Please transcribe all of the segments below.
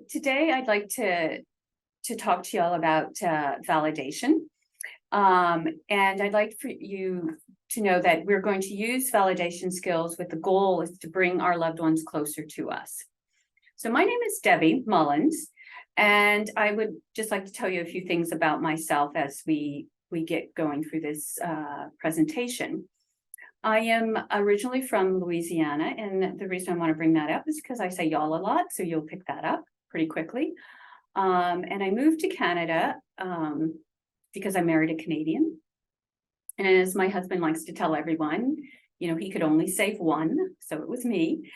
Today I'd like to talk to you all about validation. And I'd like for you to know that we're going to use validation skills with the goal is to bring our loved ones closer to us. So my name is Debbie Mullins, and I would just like to tell you a few things about myself as we get going through this presentation. I am originally from Louisiana, and the reason I want to bring that up is because I say y'all a lot, so you'll pick that up pretty quickly. And I moved to Canada because I married a Canadian. And as my husband likes to tell everyone, you know, he could only save one, so it was me.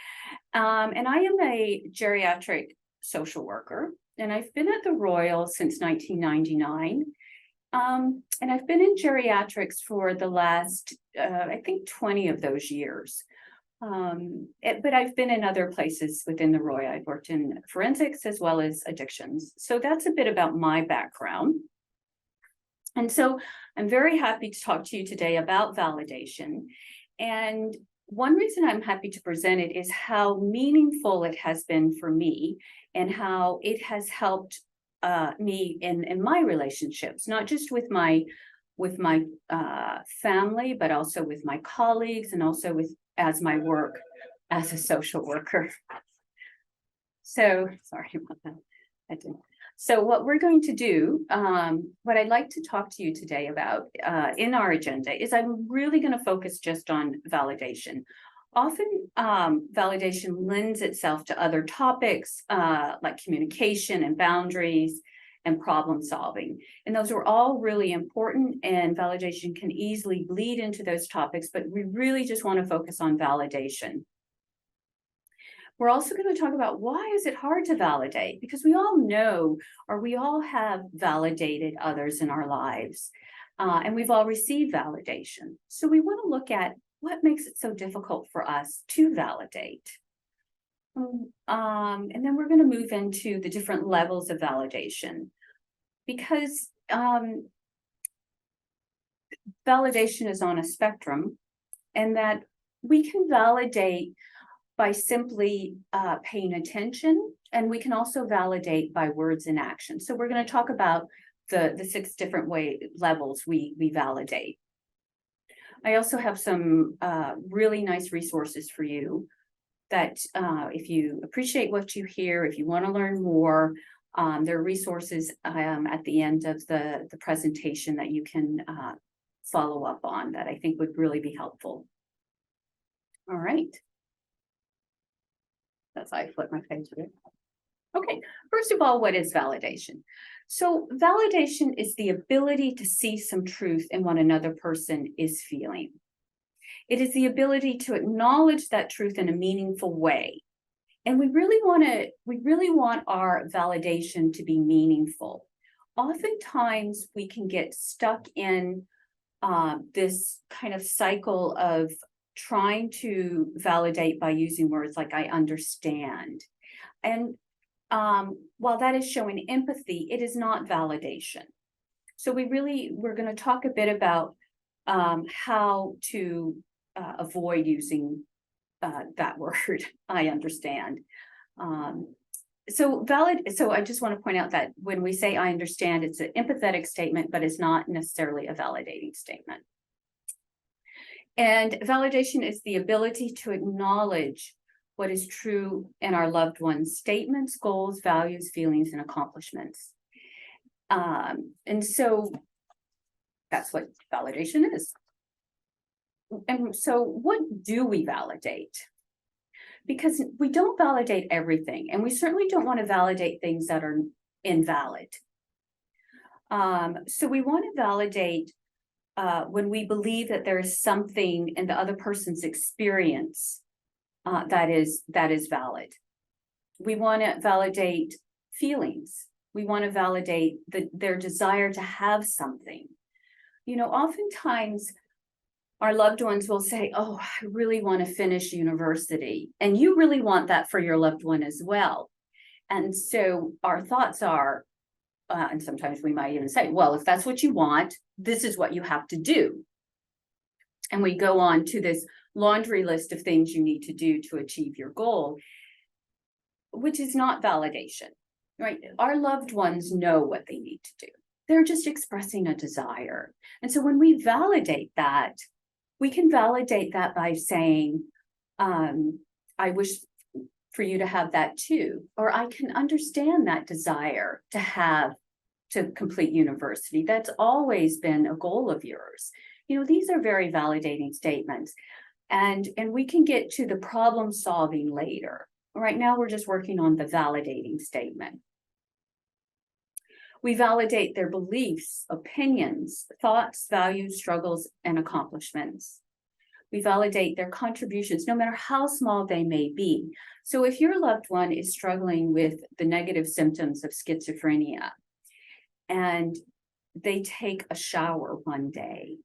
And I am a geriatric social worker, and I've been at the Royal since 1999. And I've been in geriatrics for the last, I think 20 of those years. But I've been in other places within the Royal. I've worked in forensics as well as addictions. So that's a bit about my background. And so I'm very happy to talk to you today about validation. And one reason I'm happy to present it is how meaningful it has been for me and how it has helped me in my relationships, not just with my family, but also with my colleagues and also as my work as a social worker. So sorry about that. I didn't. So what we're going to do, what I'd like to talk to you today about in our agenda is I'm really going to focus just on validation. Often validation lends itself to other topics like communication and boundaries and problem solving. And those are all really important, and validation can easily bleed into those topics, but we really just want to focus on validation. We're also going to talk about why is it hard to validate, because we all know, or we all have validated others in our lives, and we've all received validation. So we want to look at what makes it so difficult for us to validate. And then we're going to move into the different levels of validation, because validation is on a spectrum, and that we can validate by simply paying attention, and we can also validate by words and action. So we're going to talk about the 6 different levels we validate. I also have some really nice resources for you that if you appreciate what you hear, if you want to learn more, there are resources at the end of the presentation that you can follow up on that I think would really be helpful. All right. That's how I flip my page here. Okay, first of all, what is validation? So validation is the ability to see some truth in what another person is feeling. It is the ability to acknowledge that truth in a meaningful way. And we really want our validation to be meaningful. Oftentimes we can get stuck in this kind of cycle of trying to validate by using words like I understand. And while that is showing empathy, it is not validation. So we're going to talk a bit about how to avoid using that word, I understand. So I just want to point out that when we say I understand, it's an empathetic statement, but it's not necessarily a validating statement. And validation is the ability to acknowledge what is true in our loved ones' statements, goals, values, feelings, and accomplishments. And so that's what validation is. And so what do we validate? Because we don't validate everything, and we certainly don't want to validate things that are invalid. So we want to validate when we believe that there is something in the other person's experience that is valid. We want to validate feelings. We want to validate their desire to have something. You know, oftentimes our loved ones will say, oh, I really want to finish university. And you really want that for your loved one as well. And so our thoughts are, and sometimes we might even say, well, if that's what you want, this is what you have to do. And we go on to this laundry list of things you need to do to achieve your goal, which is not validation. right? Our loved ones know what they need to do. They're just expressing a desire. And so when we validate that, we can validate that by saying, I wish for you to have that too, or I can understand that desire to complete university. That's always been a goal of yours. These are very validating statements. And we can get to the problem solving later. Right now, we're just working on the validating statement. We validate their beliefs, opinions, thoughts, values, struggles, and accomplishments. We validate their contributions, no matter how small they may be. So if your loved one is struggling with the negative symptoms of schizophrenia and they take a shower one day,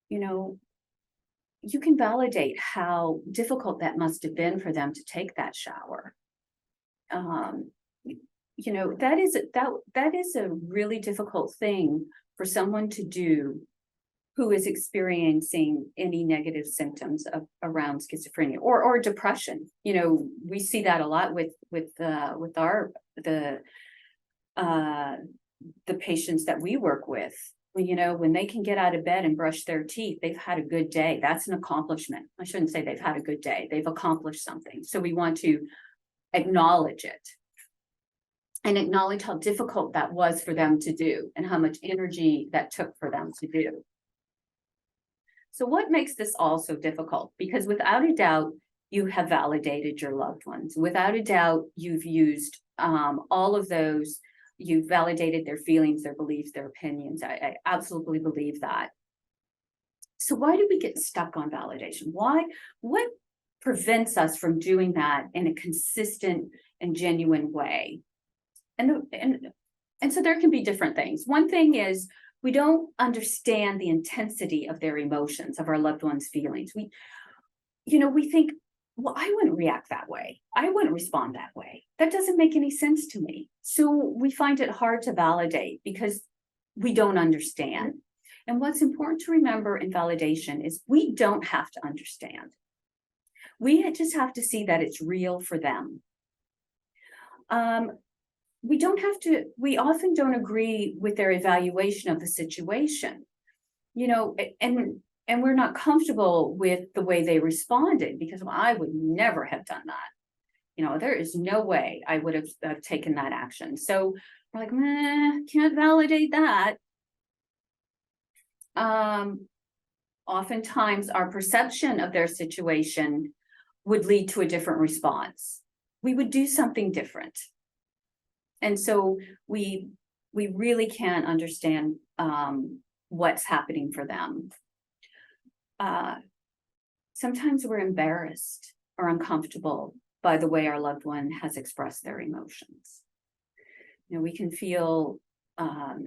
you can validate how difficult that must have been for them to take that shower. That is a really difficult thing for someone to do who is experiencing any negative symptoms around schizophrenia or depression. We see that a lot with the patients that we work with. When they can get out of bed and brush their teeth, they've had a good day. That's an accomplishment. I shouldn't say they've had a good day. They've accomplished something. So we want to acknowledge it and acknowledge how difficult that was for them to do and how much energy that took for them to do. So what makes this all so difficult? Because without a doubt, you have validated your loved ones. Without a doubt, you've used all of those. You've validated their feelings, their beliefs, their opinions. I absolutely believe that. So why do we get stuck on validation? What prevents us from doing that in a consistent and genuine way? And so there can be different things. One thing is we don't understand the intensity of their emotions, of our loved ones' feelings. We think, well, I wouldn't react that way. I wouldn't respond that way. That doesn't make any sense to me. So we find it hard to validate because we don't understand. And what's important to remember in validation is we don't have to understand. We just have to see that it's real for them. We often don't agree with their evaluation of the situation, and we're not comfortable with the way they responded because I would never have done that. There is no way I would have taken that action. So we're like, can't validate that. Oftentimes our perception of their situation would lead to a different response. We would do something different. And so we really can't understand what's happening for them. Sometimes we're embarrassed or uncomfortable by the way our loved one has expressed their emotions. We can feel like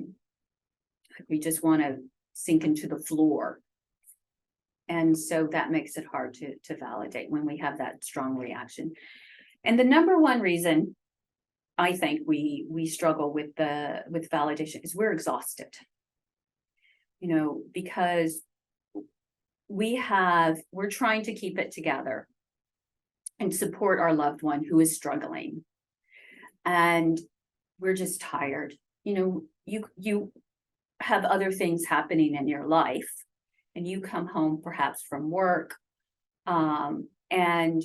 we just want to sink into the floor. And so that makes it hard to validate when we have that strong reaction. And the number one reason I think we struggle with validation is we're exhausted. Because we're trying to keep it together and support our loved one who is struggling. And we're just tired. You have other things happening in your life and you come home perhaps from work, and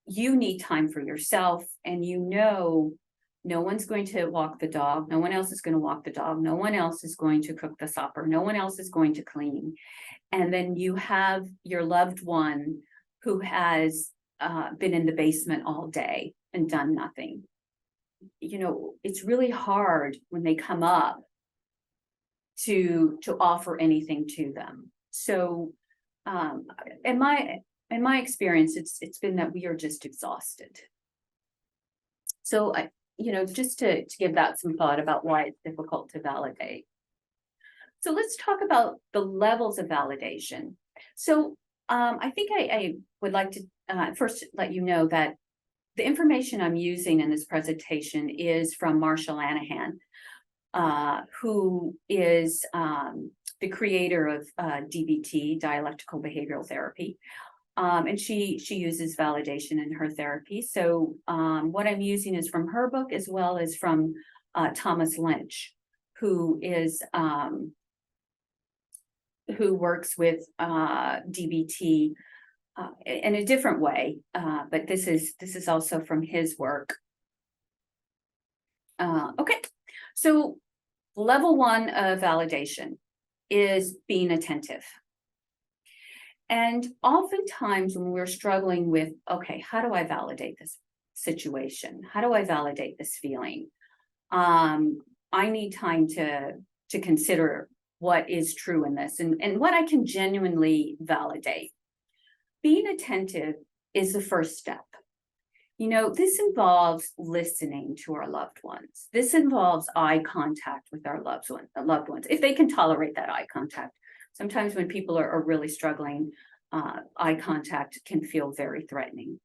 you need time for yourself, and no one's going to walk the dog. No one else is going to walk the dog. No one else is going to cook the supper. No one else is going to clean. And then you have your loved one who has been in the basement all day and done nothing. It's really hard when they come up to offer anything to them. So in my experience, it's been that we are just exhausted. So just to give that some thought about why it's difficult to validate. So let's talk about the levels of validation. So I think I would like to first let you know that the information I'm using in this presentation is from Marsha Lanahan, who is the creator of DBT, dialectical behavioral therapy. And she uses validation in her therapy. So what I'm using is from her book as well as from Thomas Lynch, who works with DBT in a different way, but this is also from his work. Okay, so level 1 of validation is being attentive. And oftentimes when we're struggling with, okay, how do I validate this situation? How do I validate this feeling? I need time to consider what is true in this and what I can genuinely validate. Being attentive is the first step. You know, this involves listening to our loved ones. This involves eye contact with our loved ones, if they can tolerate that eye contact. Sometimes when people are really struggling, eye contact can feel very threatening.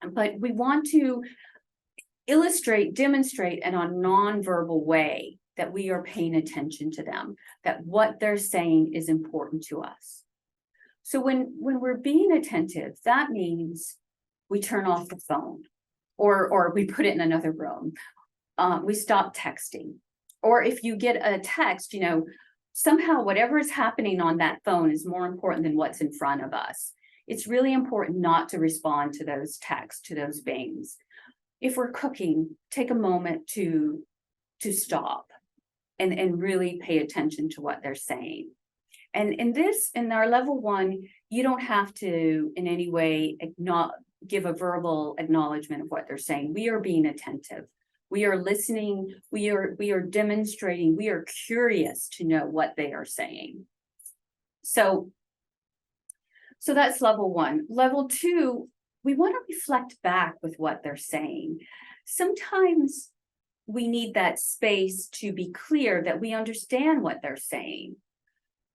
But we want to demonstrate in a nonverbal way that we are paying attention to them, that what they're saying is important to us. So when we're being attentive, that means we turn off the phone, or we put it in another room. We stop texting. Or if you get a text, you know, somehow whatever is happening on that phone is more important than what's in front of us. It's really important not to respond to those texts, to those bangs. If we're cooking, take a moment to stop and really pay attention to what they're saying. And in our level 1, you don't have to in any way give a verbal acknowledgement of what they're saying. We are being attentive. We are listening. We are demonstrating. We are curious to know what they are saying. So that's level 1. Level 2, we want to reflect back with what they're saying. Sometimes we need that space to be clear that we understand what they're saying.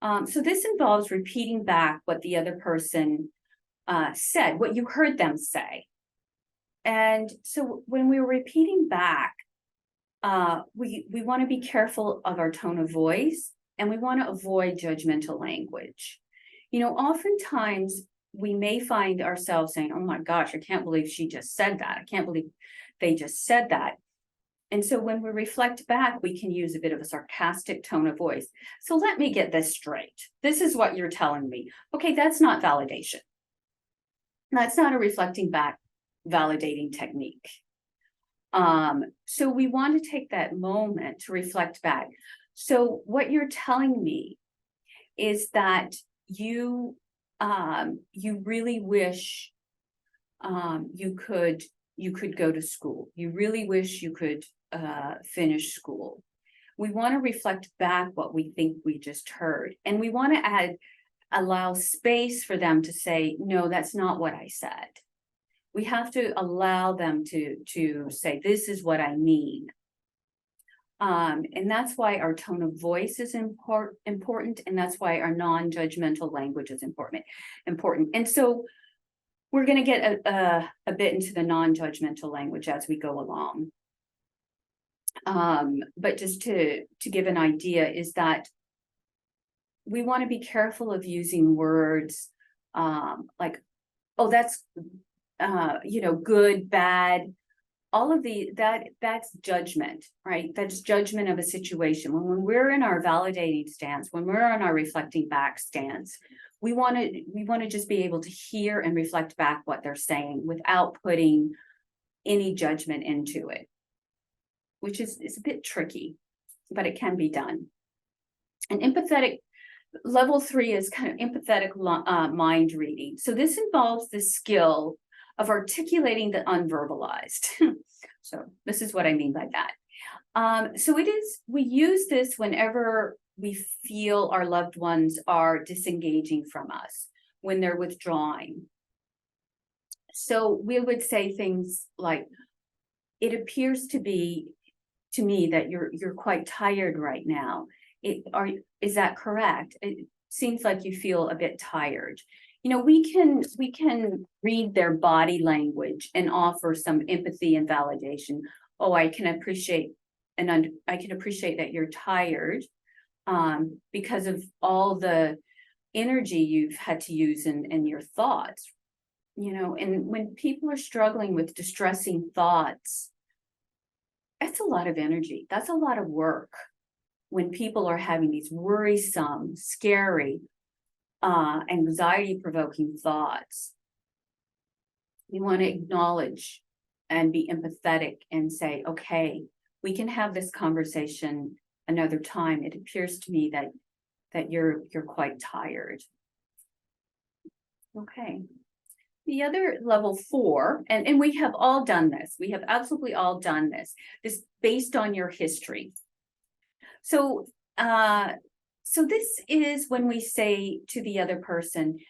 So this involves repeating back what the other person said, what you heard them say. And so when we're repeating back, we want to be careful of our tone of voice, and we want to avoid judgmental language. You know, oftentimes we may find ourselves saying, oh my gosh, I can't believe she just said that. I can't believe they just said that. And so when we reflect back, we can use a bit of a sarcastic tone of voice. So let me get this straight. This is what you're telling me. Okay, that's not validation. That's not a reflecting back validating technique. So we want to take that moment to reflect back. So what you're telling me is that you really wish you could go to school. You really wish you could finish school. We want to reflect back what we think we just heard, and we want to allow space for them to say, no, that's not what I said. We have to allow them to say, this is what I mean. And that's why our tone of voice is important, and that's why our non-judgmental language is important. And so we're going to get a bit into the non-judgmental language as we go along. But just to give an idea is that we want to be careful of using words like, oh, that's, good, bad. All of that's judgment, right? That's judgment of a situation. When we're in our validating stance, when we're on our reflecting back stance, we want to just be able to hear and reflect back what they're saying without putting any judgment into it, which is a bit tricky, but it can be done. And empathetic, level 3 is kind of empathetic mind reading. So this involves the skill of articulating the unverbalized. So this is what I mean by that. So we use this whenever we feel our loved ones are disengaging from us, when they're withdrawing. So we would say things like, it appears to me that you're quite tired right now. Is that correct? It seems like you feel a bit tired. You know, we can read their body language and offer some empathy and validation. Oh, I can appreciate that you're tired because of all the energy you've had to use in your thoughts, and when people are struggling with distressing thoughts, that's a lot of energy. That's a lot of work. When people are having these worrisome, scary, anxiety-provoking thoughts, we want to acknowledge and be empathetic and say, okay, we can have this conversation another time. It appears to me that you're quite tired. Okay. The other level 4, and we have all done this. We have absolutely all done this. This based on your history. So this is when we say to the other person,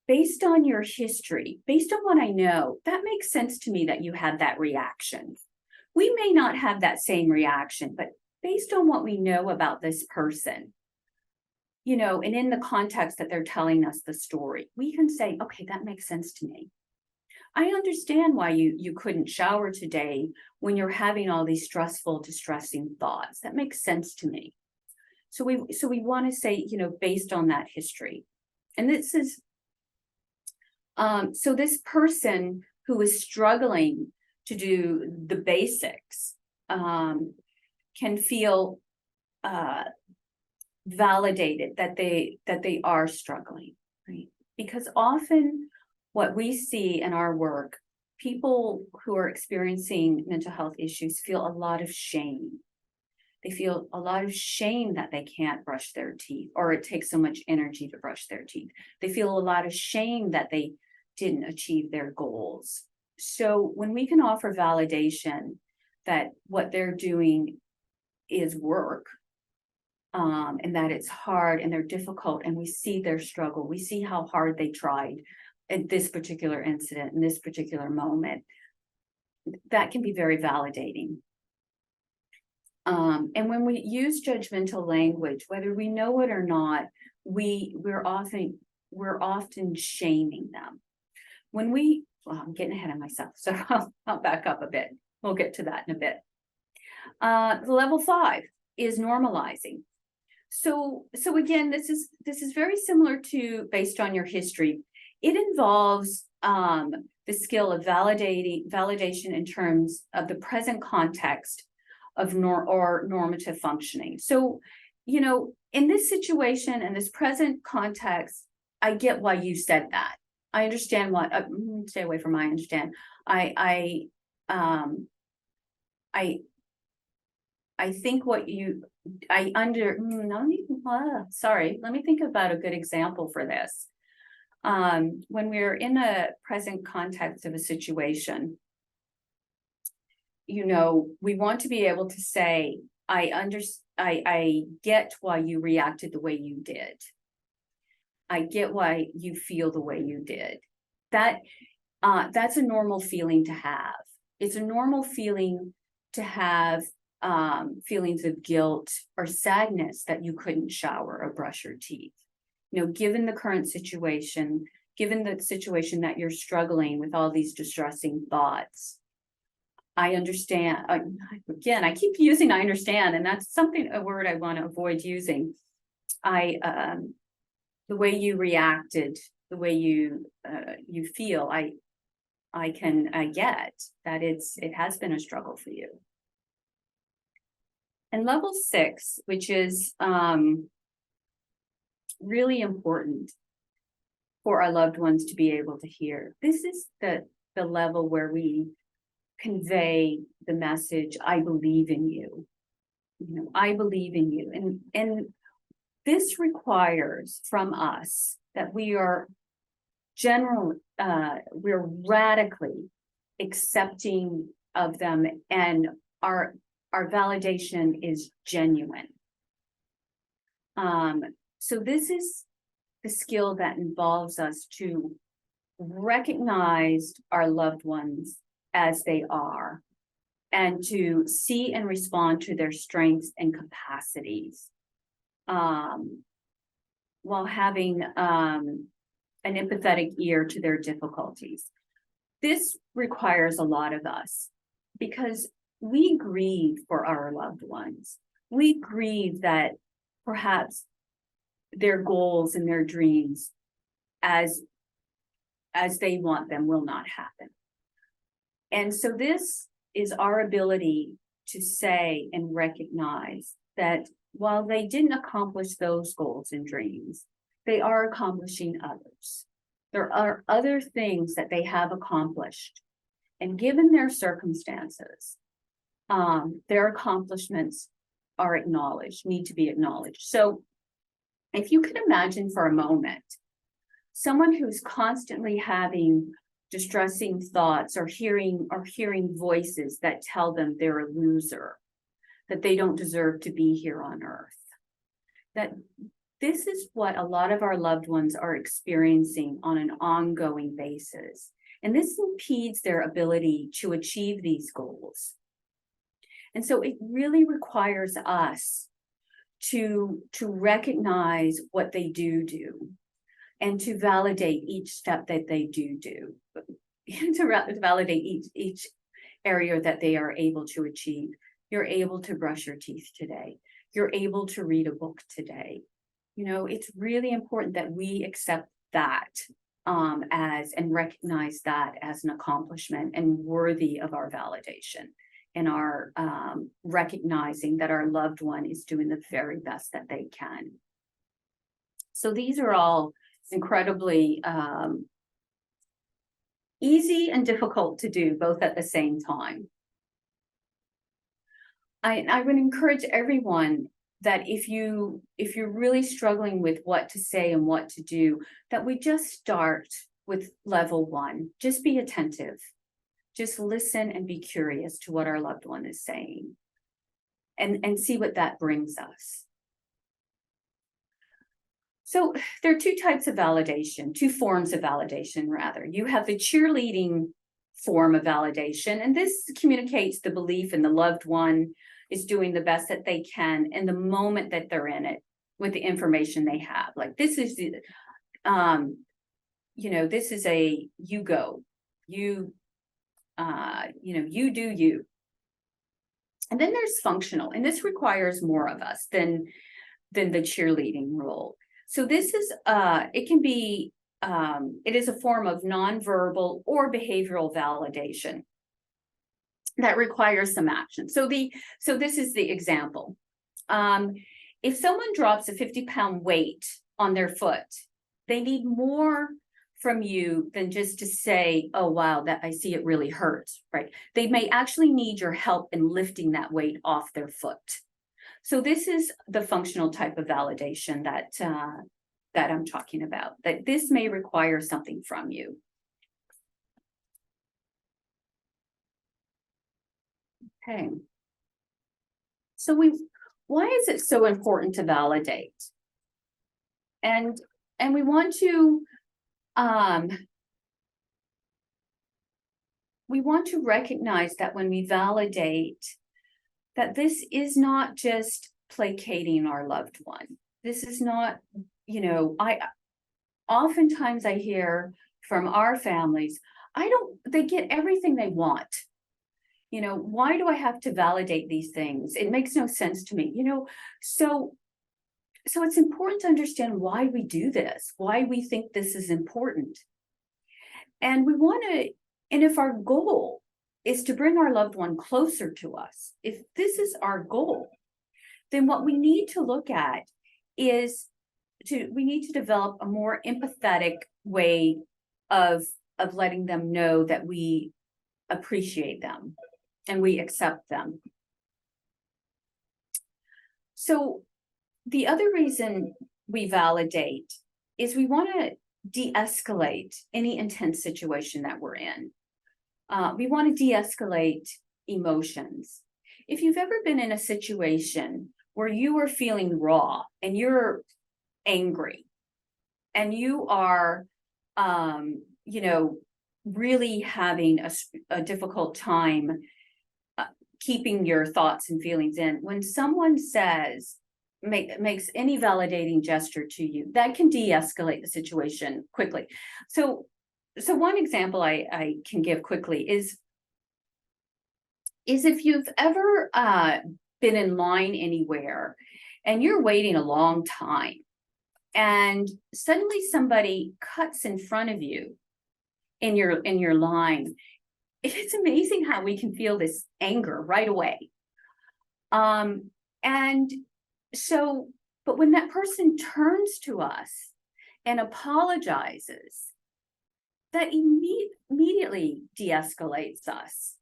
based on your history, based on what I know, that makes sense to me that you had that reaction. We may not have that same reaction, but based on what we know about this person, and in the context that they're telling us the story, we can say, okay, that makes sense to me. I understand why you couldn't shower today when you're having all these stressful, distressing thoughts. That makes sense to me. So we want to say, based on that history. And this is, so this person who is struggling to do the basics can feel validated that they are struggling, right? Because often what we see in our work, people who are experiencing mental health issues feel a lot of shame. They feel a lot of shame that they can't brush their teeth, or it takes so much energy to brush their teeth. They feel a lot of shame that they didn't achieve their goals. So when we can offer validation that what they're doing is work, and that it's hard and they're difficult, and we see their struggle, we see how hard they tried at this particular incident, in this particular moment, that can be very validating. And when we use judgmental language, whether we know it or not, we're often shaming them. I'm getting ahead of myself, so I'll back up a bit. We'll get to that in a bit. The level 5 is normalizing. So again, this is very similar to based on your history. It involves the skill of validation in terms of the present context of normative functioning. So, in this situation, in this present context, I get why you said that. I understand what. Stay away from I understand. I think what you. Sorry. Let me think about a good example for this. When we're in a present context of a situation, we want to be able to say, I get why you reacted the way you did. I get why you feel the way you did. That's a normal feeling to have. It's a normal feeling to have feelings of guilt or sadness that you couldn't shower or brush your teeth. Given the current situation, given the situation that you're struggling with all these distressing thoughts, I understand. Again, I keep using I understand, and that's a word I want to avoid using. The way you reacted, the way you feel, I get that it has been a struggle for you. And level 6, which is really important for our loved ones to be able to hear. This is the level where we convey the message, I believe in you. I believe in you. And this requires from us that we are we're radically accepting of them, and our validation is genuine. So this is the skill that involves us to recognize our loved ones as they are, and to see and respond to their strengths and capacities, while having an empathetic ear to their difficulties. This requires a lot of us because we grieve for our loved ones. We grieve that perhaps their goals and their dreams as they want them will not happen. And so this is our ability to say and recognize that while they didn't accomplish those goals and dreams, they are accomplishing others. There are other things that they have accomplished. And given their circumstances, their accomplishments are acknowledged, need to be acknowledged. So if you could imagine for a moment, someone who's constantly having distressing thoughts or hearing voices that tell them they're a loser, that they don't deserve to be here on earth, that this is what a lot of our loved ones are experiencing on an ongoing basis. And this impedes their ability to achieve these goals. And so it really requires us to recognize what they do and to validate each step that they do, to validate each area that they are able to achieve. You're able to brush your teeth today. You're able to read a book today. You know, it's really important that we accept that and recognize that as an accomplishment and worthy of our validation, and our recognizing that our loved one is doing the very best that they can. So these are all incredibly easy and difficult to do both at the same time. I would encourage everyone that if you're really struggling with what to say and what to do, that we just start with level 1. Just be attentive. Just listen and be curious to what our loved one is saying, and see what that brings us. So there are two types of validation, two forms of validation, rather. You have the cheerleading form of validation, and this communicates the belief in the loved one is doing the best that they can in the moment that they're in it with the information they have. Like, this is the, this is a, you go, you do you. And then there's functional, and this requires more of us than the cheerleading role. So this is, it can be, it is a form of nonverbal or behavioral validation that requires some action. So this is the example. If someone drops a 50-pound weight on their foot, they need more from you than just to say, oh, wow, that I see it really hurts, right? They may actually need your help in lifting that weight off their foot. So this is the functional type of validation that I'm talking about, that this may require something from you. Okay. So why is it so important to validate? And we want to recognize that when we validate, that this is not just placating our loved one. This is not, oftentimes I hear from our families, they get everything they want. Why do I have to validate these things? It makes no sense to me, so it's important to understand why we do this, why we think this is important. And if our goal is to bring our loved one closer to us, if this is our goal, then what we need to look at is we need to develop a more empathetic way of letting them know that we appreciate them and we accept them. So the other reason we validate is we want to de-escalate any intense situation that we're in. We want to de-escalate emotions. If you've ever been in a situation where you are feeling raw and you're angry and you are, really having a difficult time keeping your thoughts and feelings in, when someone makes any validating gesture to you, that can de-escalate the situation quickly. So one example I can give quickly is if you've ever been in line anywhere and you're waiting a long time, and suddenly somebody cuts in front of you in your line, it's amazing how we can feel this anger right away. And so, but when that person turns to us and apologizes, that immediately de-escalates us.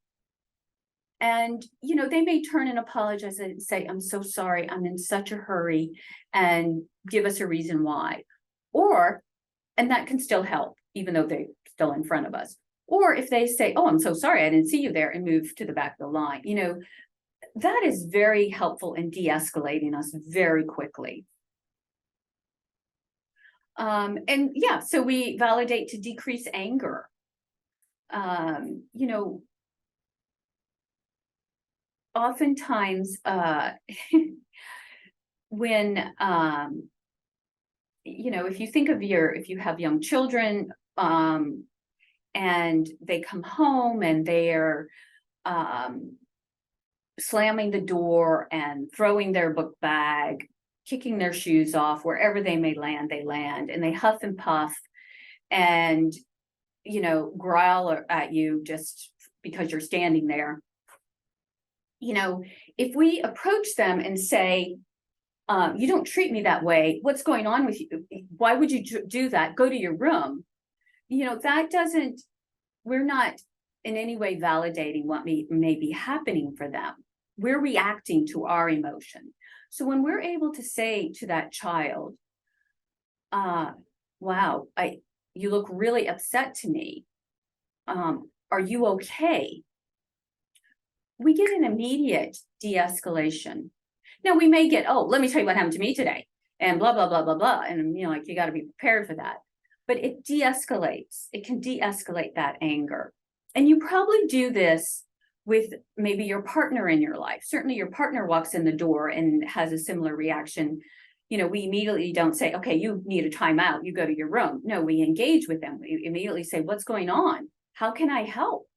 And, you know, they may turn and apologize and say, I'm so sorry, I'm in such a hurry, and give us a reason why. Or, and that can still help, even though they're still in front of us. Or if they say, oh, I'm so sorry, I didn't see you there, and move to the back of the line, you know, that is very helpful in de-escalating us very quickly. And yeah, so we validate to decrease anger. You know, oftentimes when you know, if you think of if you have young children, and they come home and they're slamming the door and throwing their book bag, kicking their shoes off, wherever they may land, they land, and they huff and puff and, you know, growl at you just because you're standing there. You know, if we approach them and say, you don't treat me that way, what's going on with you? Why would you do that? Go to your room. You know, that doesn't, we're not in any way validating what may be happening for them. We're reacting to our emotion. So when we're able to say to that child, wow, you look really upset to me. Are you okay? We get an immediate de-escalation. Now we may get, oh, let me tell you what happened to me today, and blah, blah, blah, blah, blah. And, you know, like, you got to be prepared for that. But it de-escalates. It can de-escalate that anger. And you probably do this with maybe your partner in your life. Certainly your partner walks in the door and has a similar reaction. You know, we immediately don't say, okay, you need a timeout, you go to your room. No, we engage with them. We immediately say, what's going on? How can I help?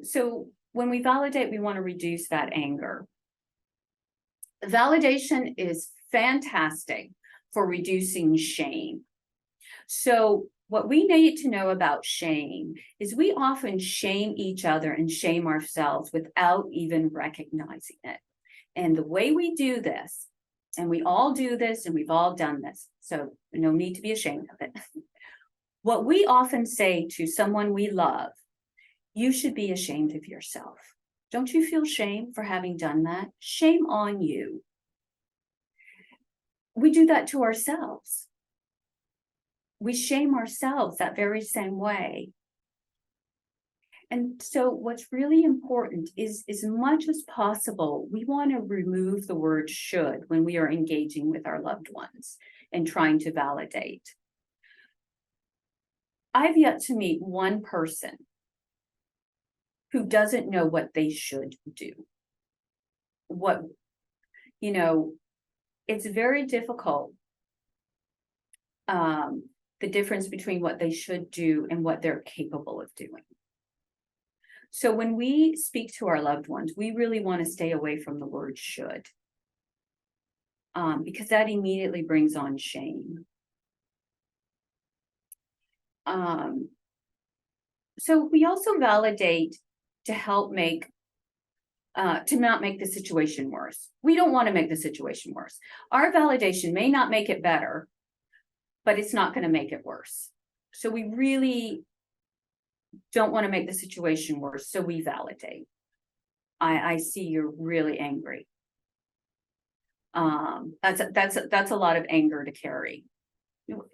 So when we validate, we want to reduce that anger. Validation is fantastic for reducing shame. So what we need to know about shame is we often shame each other and shame ourselves without even recognizing it. And the way we do this, and we all do this, and we've all done this, so no need to be ashamed of it. What we often say to someone we love, you should be ashamed of yourself. Don't you feel shame for having done that? Shame on you. We do that to ourselves. We shame ourselves that very same way. And so what's really important is, as much as possible, we want to remove the word should when we are engaging with our loved ones and trying to validate. I've yet to meet one person who doesn't know what they should do. What, you know, it's very difficult, the difference between what they should do and what they're capable of doing. So when we speak to our loved ones, we really want to stay away from the word should, because that immediately brings on shame. So we also validate to help make, to not make the situation worse. We don't want to make the situation worse. Our validation may not make it better, but it's not going to make it worse. So we really don't want to make the situation worse, so we validate. I see you're really angry. That's a lot of anger to carry.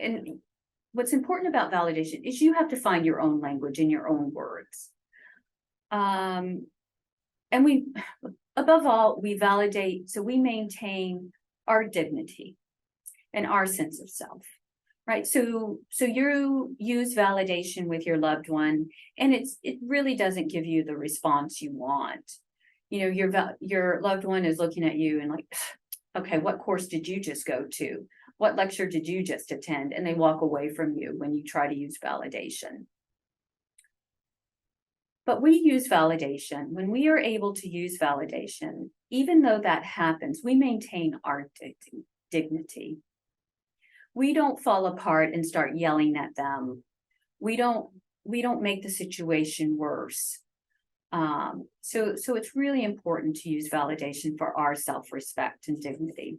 And what's important about validation is you have to find your own language in your own words. And we, above all, we validate, so we maintain our dignity and our sense of self. Right, so you use validation with your loved one, and it really doesn't give you the response you want. You know, your loved one is looking at you and like, okay, what course did you just go to? What lecture did you just attend? And they walk away from you when you try to use validation. But we use validation. When we are able to use validation, even though that happens, we maintain our dignity. we don't fall apart and start yelling at them. We don't make the situation worse. So it's really important to use validation for our self-respect and dignity.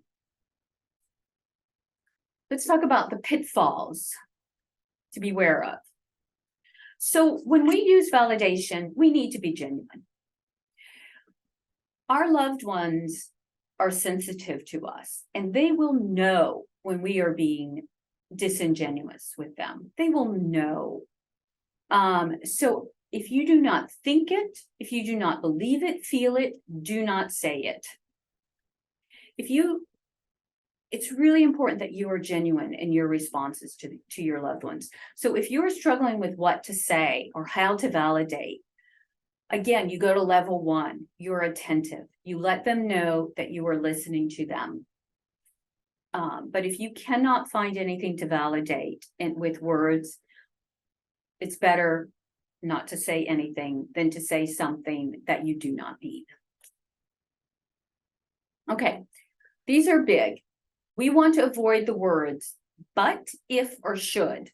Let's talk about the pitfalls to beware of. So when we use validation, we need to be genuine. Our loved ones are sensitive to us, and they will know when we are being disingenuous with them. They will know. So if you do not think it, if you do not believe it, feel it, do not say it. It's really important that you are genuine in your responses to your loved ones. So if you're struggling with what to say or how to validate, again, you go to level 1, you're attentive. You let them know that you are listening to them. But if you cannot find anything to validate with words, it's better not to say anything than to say something that you do not need. Okay, these are big. We want to avoid the words but, if, or should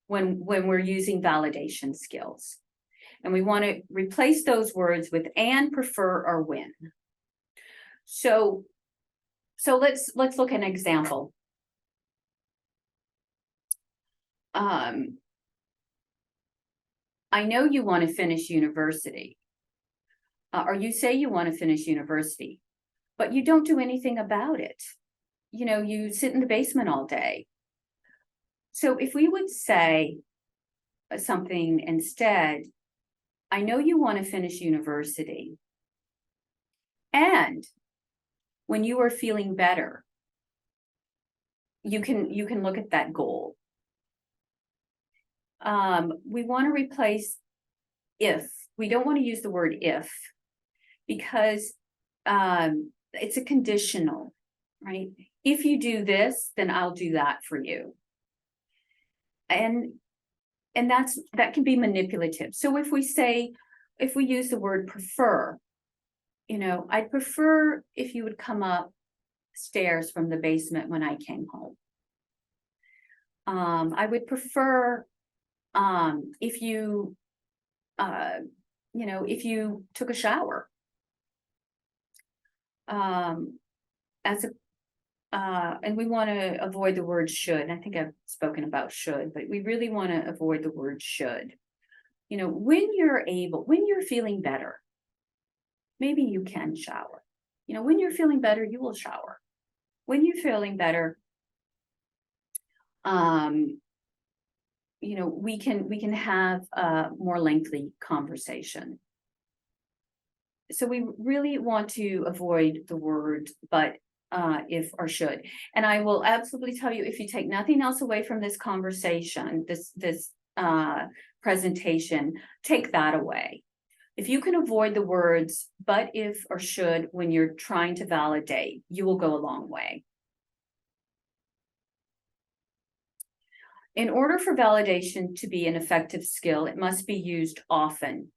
when we're using validation skills. And we want to replace those words with and, prefer, or when. So let's look at an example. I know you want to finish university, or you say you want to finish university, but you don't do anything about it. You know, you sit in the basement all day. So if we would say something instead, I know you want to finish university, and when you are feeling better, you can look at that goal. We want to replace if. We don't want to use the word if, because it's a conditional, right? If you do this, then I'll do that for you. And that can be manipulative. So if we use the word prefer, you know, I'd prefer if you would come up stairs from the basement when I came home. I would prefer if you, if you took a shower. And we want to avoid the word should. I think I've spoken about should, but we really want to avoid the word should. You know, when you're feeling better, maybe you can shower. You know, when you're feeling better, you will shower. When you're feeling better, we can have a more lengthy conversation. So we really want to avoid the word but, if, or should. And I will absolutely tell you, if you take nothing else away from this conversation, this presentation, take that away. If you can avoid the words but, if, or should when you're trying to validate, you will go a long way. In order for validation to be an effective skill, it must be used often,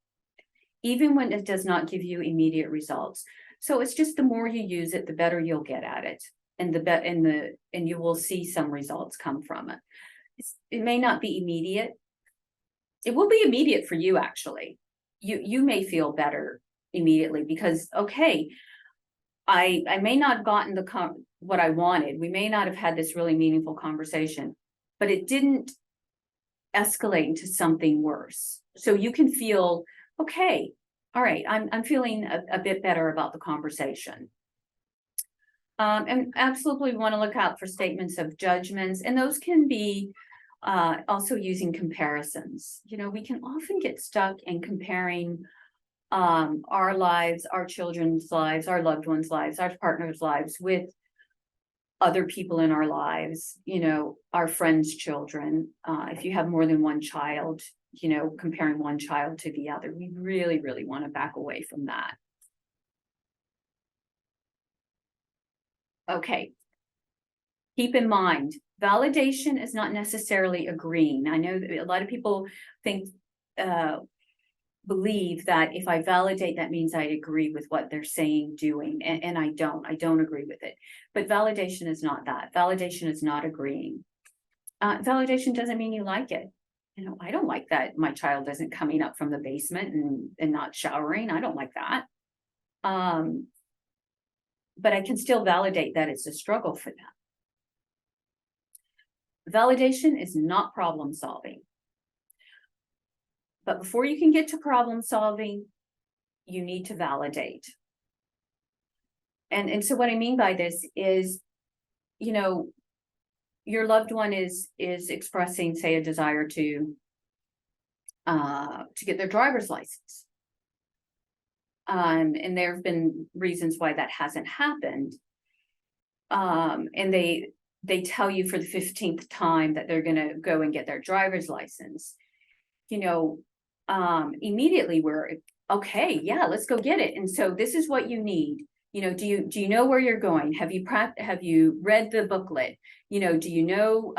even when it does not give you immediate results. So it's just the more you use it, the better you'll get at it, and and you will see some results come from it. It may not be immediate. It will be immediate for you, actually. You may feel better immediately because, okay, I may not have gotten what I wanted. We may not have had this really meaningful conversation, but it didn't escalate into something worse. So you can feel, okay, all right, I'm feeling a bit better about the conversation. And absolutely we want to look out for statements of judgments, and those can be also using comparisons. You know, we can often get stuck in comparing our lives, our children's lives, our loved ones' lives, our partners' lives with other people in our lives, you know, our friends' children. If you have more than one child, you know, comparing one child to the other, we really, really want to back away from that. Okay. Keep in mind, validation is not necessarily agreeing. I know that a lot of people believe that if I validate, that means I agree with what they're saying, doing, and I don't agree with it. But validation is not that. Validation is not agreeing. Validation doesn't mean you like it. I don't like that my child isn't coming up from the basement and not showering. I don't like that. But I can still validate that it's a struggle for them. Validation is not problem solving. But before you can get to problem solving, you need to validate. And so what I mean by this is, your loved one is expressing, say, a desire to get their driver's license. And there have been reasons why that hasn't happened. And they tell you for the 15th time that they're going to go and get their driver's license. Immediately we're okay, yeah, let's go get it. And so this is what you need. Do you know where you're going? Have you read the booklet? Do you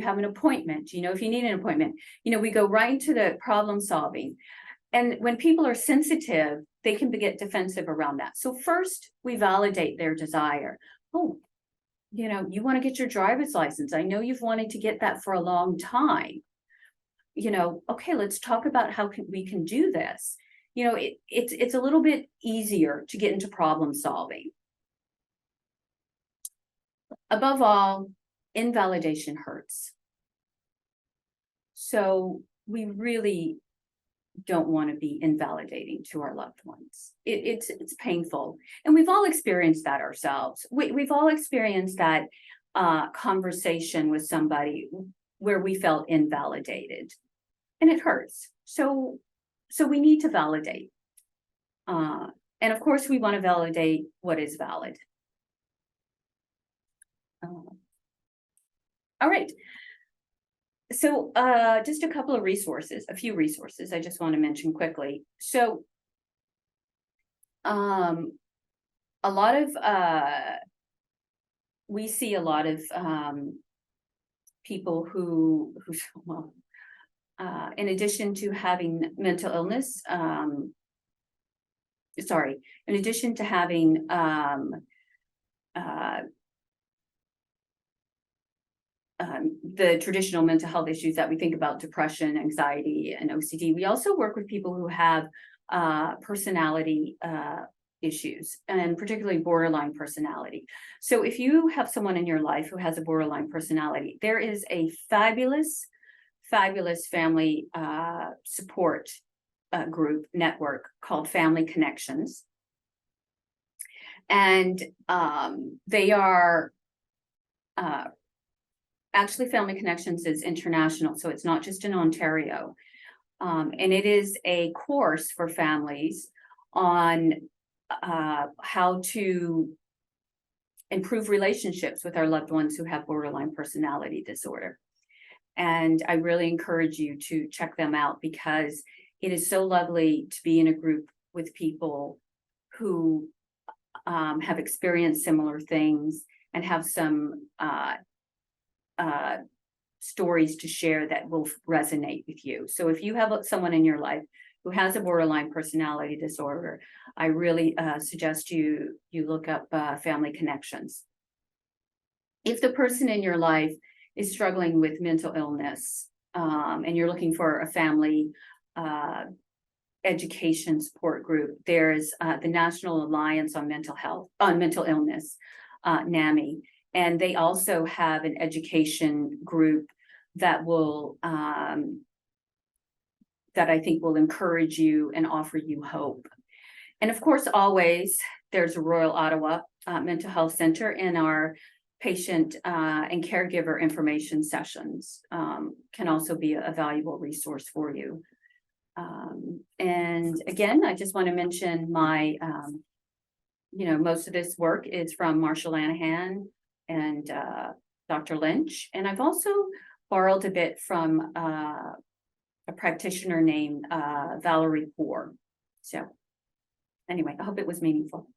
have an appointment? Do you know if you need an appointment? We go right into the problem solving. And when people are sensitive, they can get defensive around that. So first we validate their desire. Oh, you want to get your driver's license. I know you've wanted to get that for a long time. Okay, let's talk about how we can do this. It's a little bit easier to get into problem solving. Above all, invalidation hurts. So we really don't want to be invalidating to our loved ones. It's painful. And we've all experienced that ourselves. We've all experienced that conversation with somebody where we felt invalidated. And it hurts. So we need to validate. And of course, we want to validate what is valid. All right. So just a few resources I just want to mention quickly. So we see a lot of people who in addition to having mental illness, in addition to having the traditional mental health issues that we think about, depression, anxiety, and OCD, we also work with people who have personality issues, and particularly borderline personality. So if you have someone in your life who has a borderline personality, there is a fabulous family support group network called Family Connections. And they are actually, Family Connections is international, so it's not just in Ontario. And it is a course for families on how to improve relationships with our loved ones who have borderline personality disorder. And I really encourage you to check them out, because it is so lovely to be in a group with people who have experienced similar things and have some stories to share that will resonate with you. So if you have someone in your life who has a borderline personality disorder, I really suggest you look up Family Connections. If the person in your life is struggling with mental illness, and you're looking for a family education support group, there's the National Alliance on Mental Illness, NAMI, and they also have an education group that will that I think will encourage you and offer you hope. And of course, always there's a Royal Ottawa Mental Health Center in our patient and caregiver information sessions can also be a valuable resource for you. And again, I just want to mention my, most of this work is from Marshall Lanahan and Dr. Lynch. And I've also borrowed a bit from a practitioner named Valerie Poor. So anyway, I hope it was meaningful.